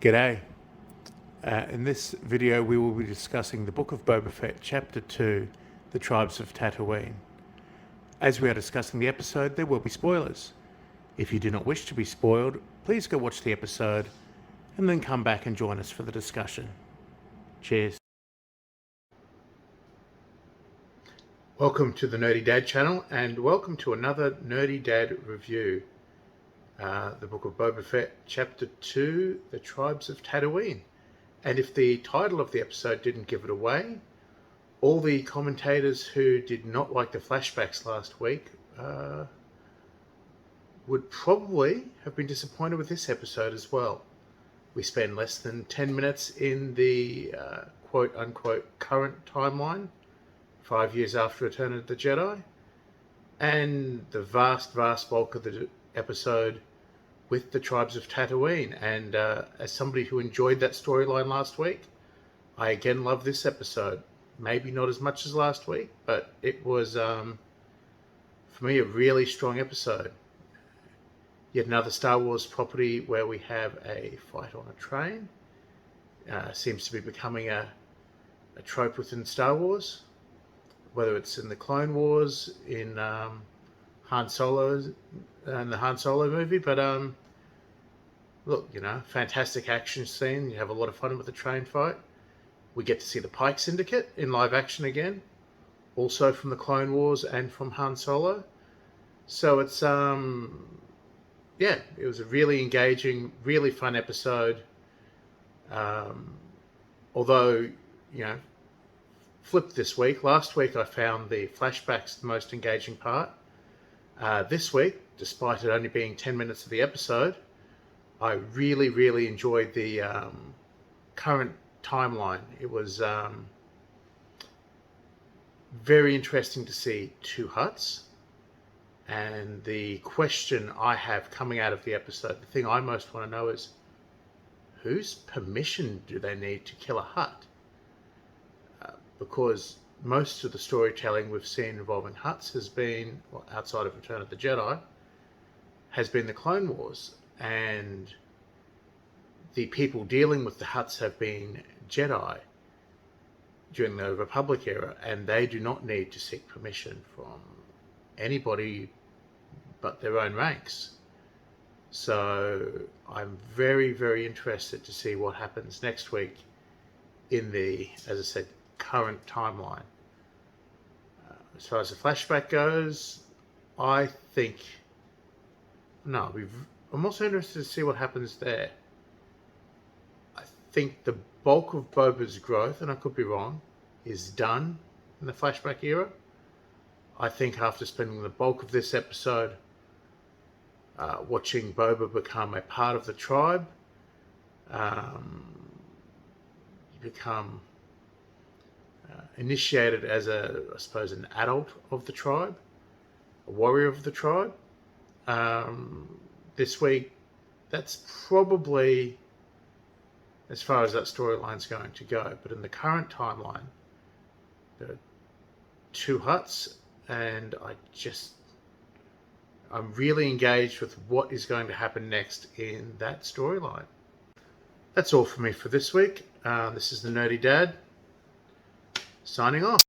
G'day. In this video we will be discussing the Book of Boba Fett, Chapter 2, The Tribes of Tatooine. As we are discussing the episode, there will be spoilers. If you do not wish to be spoiled, please go watch the episode and then come back and join us for the discussion. Cheers. Welcome to the Nerdy Dad channel and welcome to another Nerdy Dad review. The Book of Boba Fett, Chapter 2, The Tribes of Tatooine. And if the title of the episode didn't give it away, all the commentators who did not like the flashbacks last week would probably have been disappointed with this episode as well. We spend less than 10 minutes in the quote-unquote current timeline, 5 years after Return of the Jedi, and the vast bulk of the episode with the Tribes of Tatooine. And as somebody who enjoyed that storyline last week, I again love this episode. Maybe not as much as last week, but it was, for me, a really strong episode. Yet another Star Wars property where we have a fight on a train. Seems to be becoming a trope within Star Wars, whether it's in the Clone Wars, in Han Solo, and the Han Solo movie. But look, fantastic action scene. You have a lot of fun with the train fight. We get to see the Pike Syndicate in live action again, also from the Clone Wars and from Han Solo. So it's yeah, it was a really engaging, really fun episode. Although, flipped this week. Last week I found the flashbacks the most engaging part. This week, despite it only being 10 minutes of the episode, I really enjoyed the current timeline. It was very interesting to see two Hutts. And the question I have coming out of the episode, the thing I most want to know is, whose permission do they need to kill a Hutt? Because most of the storytelling we've seen involving Hutts has been, well, outside of Return of the Jedi, has been the Clone Wars. And the people dealing with the Hutts have been Jedi during the Republic era, and they do not need to seek permission from anybody but their own ranks. So I'm very interested to see what happens next week in the, as I said, current timeline. As far as the flashback goes, I'm also interested to see what happens there. I think the bulk of Boba's growth, and I could be wrong, is done in the flashback era. I think after spending the bulk of this episode watching Boba become a part of the tribe, you become initiated as I suppose, an adult of the tribe, a warrior of the tribe. This week, that's probably as far as that storyline's going to go. But in the current timeline, there are two Hutts, and I'm really engaged with what is going to happen next in that storyline. That's all for me for this week. This is the Nerdy Dad, signing off.